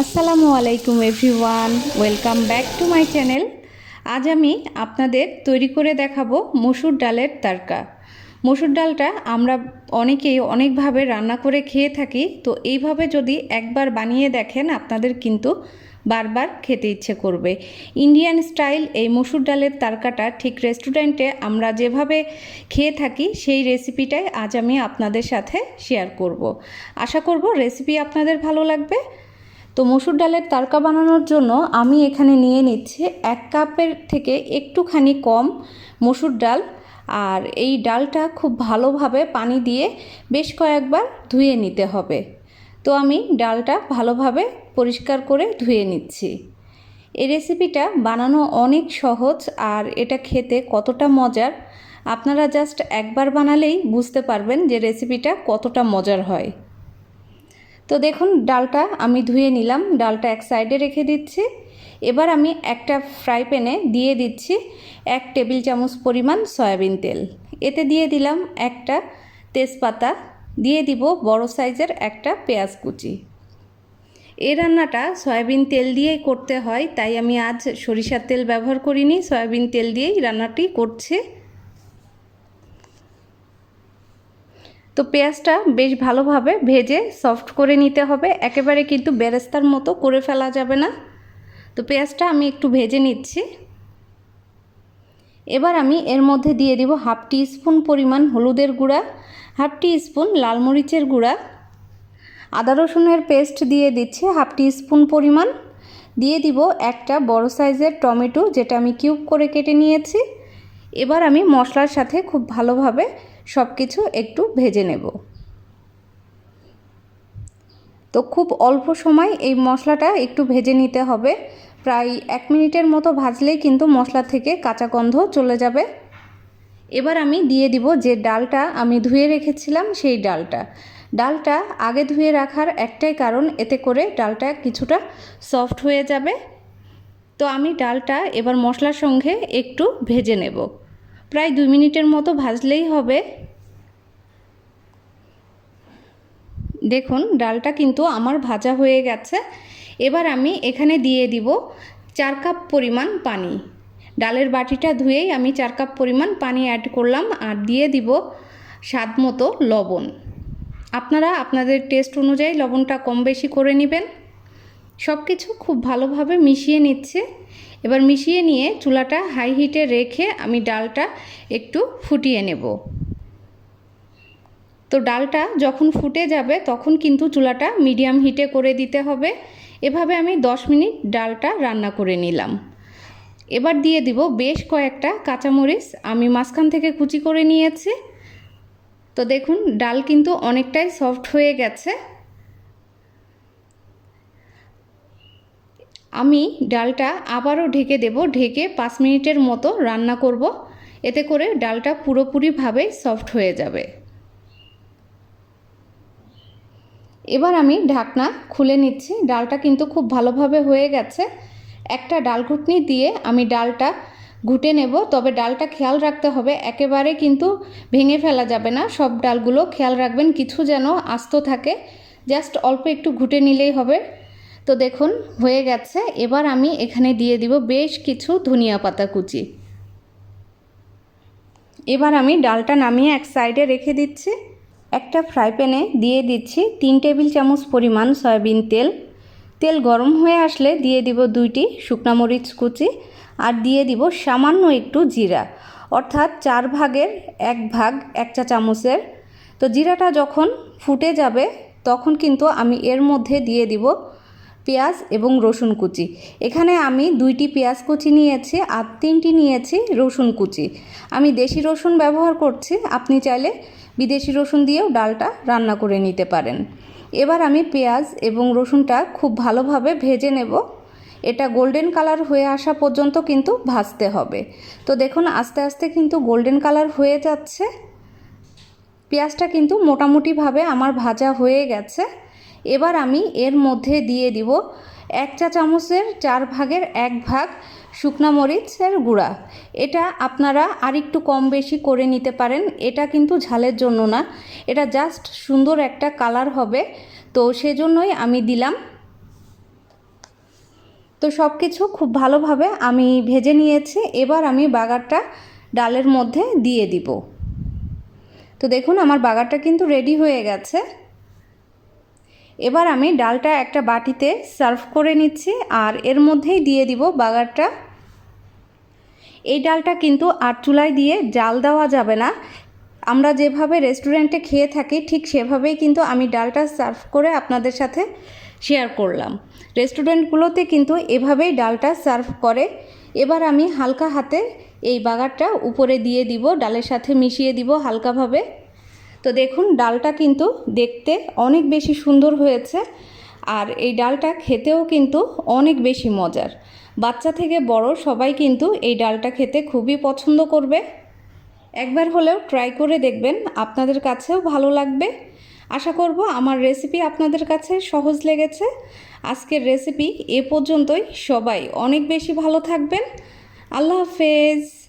আসসালামু আলাইকুম everyone, welcome back to my channel. আজ আমি আপনাদের তৈরি করে দেখাবো মসুর ডালের তারকা। মসুর ডালটা আমরা অনেকেই অনেকভাবে রান্না করে খেয়ে থাকি, তো এইভাবে যদি একবার বানিয়ে দেখেন আপনাদের কিন্তু বারবার খেতে ইচ্ছে করবে। ইন্ডিয়ান স্টাইল এই মসুর ডালের তারকাটা ঠিক রেস্টুরেন্টে আমরা যেভাবে খেয়ে থাকি সেই রেসিপিটাই আজ আমি আপনাদের সাথে শেয়ার করব। আশা করব রেসিপি আপনাদের ভালো লাগবে। তো মসুর ডালের তারকা বানানোর জন্য আমি এখানে নিয়ে নিচ্ছি 1 কাপের থেকে একটুখানি কম মসুর ডাল। আর এই ডালটা খুব ভালোভাবে পানি দিয়ে বেশ কয়েকবার ধুয়ে নিতে হবে। তো আমি ডালটা ভালোভাবে পরিষ্কার করে ধুয়ে নিচ্ছি। এই রেসিপিটা বানানো অনেক সহজ আর এটা খেতে কতটা মজার আপনারা জাস্ট একবার বানালেই বুঝতে পারবেন যে রেসিপিটা কতটা মজার হয়। তো দেখুন ডালটা আমি ধুয়ে নিলাম, ডালটা এক সাইডে রেখে দিচ্ছি। এবার আমি একটা ফ্রাই প্যানে দিয়ে দিচ্ছি 1 টেবিল চামচ পরিমাণ সয়াবিন তেল। এতে দিয়ে দিলাম একটা তেজপাতা, দিয়ে দিব বড় সাইজের একটা পেঁয়াজ কুচি। এই রান্নাটা সয়াবিন তেল দিয়েই করতে হয়, তাই আমি আজ সরিষার তেল ব্যবহার করিনি, সয়াবিন তেল দিয়েই রান্নাটি করছি। তো পেঁয়াজটা বেশ ভালোভাবে ভেজে সফট করে নিতে হবে, একেবারে কিন্তু বেরেস্তার মতো করে ফেলা যাবে না। তো পেঁয়াজটা আমি একটু ভেজে নিচ্ছি। এবার আমি এর মধ্যে দিয়ে দিব 1/2 টিস্পুন পরিমাণ হলুদের গুঁড়া, 1/2 টিস্পুন লাল মরিচের গুঁড়া, আদা রসুনের পেস্ট দিয়ে দিচ্ছি 1/2 টিস্পুন পরিমাণ, দিয়ে দিব একটা বড় সাইজের টমেটো যেটা আমি কিউব করে কেটে নিয়েছি। এবার আমি মশলার সাথে খুব ভালোভাবে সব কিছু একটু ভেজে নেব। তো খুব অল্প সময় এই মশলাটা একটু ভেজে নিতে হবে, প্রায় 1 মিনিটের মতো ভাজলেই কিন্তু মশলা থেকে কাঁচা গন্ধ চলে যাবে। এবার আমি দিয়ে দিব যে ডালটা আমি ধুয়ে রেখেছিলাম সেই ডালটা আগে ধুয়ে রাখার একটাই কারণ, এতে করে ডালটা কিছুটা সফট হয়ে যাবে। তো আমি ডালটা এবার মশলার সঙ্গে একটু ভেজে নেব, প্রায় 2 মিনিটের মতো ভাজলেই হবে। দেখুন ডালটা কিন্তু আমার ভাজা হয়ে গেছে। এবার আমি এখানে দিয়ে দিব 4 কাপ পরিমাণ পানি। ডালের বাটিটা ধুয়েই আমি 4 কাপ পরিমাণ পানি অ্যাড করলাম, আর দিয়ে দিব স্বাদ মতো লবণ। আপনারা আপনাদের টেস্ট অনুযায়ী লবণটা কম বেশি করে নেবেন। সব কিছু খুব ভালোভাবে মিশিয়ে নিচ্ছে। এবার মিশিয়ে নিয়ে চুলাটা হাই হিটে রেখে আমি ডালটা একটু ফুটিয়ে নেব। তো ডালটা যখন ফুটে যাবে তখন কিন্তু চুলাটা মিডিয়াম হিটে করে দিতে হবে। এভাবে আমি 10 মিনিট ডালটা রান্না করে নিলাম। এবার দিয়ে দিব বেশ কয়েকটা কাঁচামরিচ, আমি মাঝখান থেকে কুচি করে নিয়েছি। তো দেখুন ডাল কিন্তু অনেকটাই সফট হয়ে গেছে। আমি ডালটা আবারও ঢেকে দেব, ঢেকে 5 মিনিটের মতো রান্না করব, এতে করে ডালটা পুরোপুরিভাবে সফট হয়ে যাবে। এবার আমি ঢাকনা খুলে নিচ্ছি। ডালটা কিন্তু খুব ভালোভাবে হয়ে গেছে। একটা ডাল ঘুটনি দিয়ে আমি ডালটা ঘুটে নেব, তবে ডালটা খেয়াল রাখতে হবে একেবারে কিন্তু ভেঙে ফেলা যাবে না। সব ডালগুলো খেয়াল রাখবেন কিছু যেন আস্ত থাকে, জাস্ট অল্প একটু ঘুটে নিলেই হবে। তো দেখুন হয়ে গেছে। এবার আমি এখানে দিয়ে দিব বেশ কিছু ধনিয়া পাতা কুচি। এবার আমি ডালটা নামিয়ে এক সাইডে রেখে দিচ্ছি। একটা ফ্রাই প্যানে দিয়ে দিচ্ছি 3 টেবিল চামচ পরিমাণ সয়াবিন তেল। তেল গরম হয়ে আসলে দিয়ে দিব 2টি শুকনা মরিচ কুচি, আর দিয়ে দিব সামান্য একটু জিরা, অর্থাৎ 4 ভাগের 1 ভাগ 1 চা চামচের। তো জিরাটা যখন ফুটে যাবে তখন কিন্তু আমি এর মধ্যে দিয়ে দিব পেঁয়াজ এবং রসুন কুচি। এখানে আমি 2টি পেঁয়াজ কুচি নিয়েছি আর 3টি নিয়েছি রসুন কুচি। আমি দেশি রসুন ব্যবহার করছি, আপনি চাইলে বিদেশি রসুন দিয়েও ডালটা রান্না করে নিতে পারেন। এবার আমি পেঁয়াজ এবং রসুনটা খুব ভালোভাবে ভেজে নেব। এটা গোল্ডেন কালার হয়ে আসা পর্যন্ত কিন্তু ভাজতে হবে। তো দেখুন আস্তে আস্তে কিন্তু গোল্ডেন কালার হয়ে যাচ্ছে। পেঁয়াজটা কিন্তু মোটামুটিভাবে আমার ভাজা হয়ে গেছে। এবার আমি এর মধ্যে দিয়ে দিব 1 চা চামচের 4 ভাগের 1 ভাগ শুকনা মরিচের গুঁড়া। এটা আপনারা আরেকটু কম বেশি করে নিতে পারেন, এটা কিন্তু ঝালের জন্য না, এটা জাস্ট সুন্দর একটা কালার হবে, তো সেজন্যই আমি দিলাম। তো সব কিছু খুব ভালোভাবে আমি ভেজে নিয়েছি। এবার আমি বাগারটা ডালের মধ্যে দিয়ে দিব। তো দেখুন আমার বাগারটা কিন্তু রেডি হয়ে গেছে। এবার আমি ডালটা একটা বাটিতে সার্ভ করে নিচ্ছি আর এর মধ্যেই দিয়ে দিব বাগারটা। এই ডালটা কিন্তু আর চুলায় দিয়ে জাল দেওয়া যাবে না। আমরা যেভাবে রেস্টুরেন্টে খেয়ে থাকি ঠিক সেভাবেই কিন্তু আমি ডালটা সার্ভ করে আপনাদের সাথে শেয়ার করলাম। রেস্টুরেন্টগুলোতে কিন্তু এভাবেই ডালটা সার্ভ করে। এবার আমি হালকা হাতে এই বাগারটা উপরে দিয়ে দিব, ডালের সাথে মিশিয়ে দিব হালকাভাবে। তো দেখুন ডালটা কিন্তু দেখতে অনেক বেশি সুন্দর হয়েছে আর এই ডালটা খেতেও কিন্তু অনেক বেশি মজার। বাচ্চা থেকে বড় সবাই কিন্তু এই ডালটা খেতে খুবই পছন্দ করবে। একবার হলেও ট্রাই করে দেখবেন, আপনাদের কাছেও ভালো লাগবে। আশা করব আমার রেসিপি আপনাদের কাছে সহজ লেগেছে। আজকের রেসিপি এ পর্যন্তই। সবাই অনেক বেশি ভালো থাকবেন। আল্লাহ হাফেজ।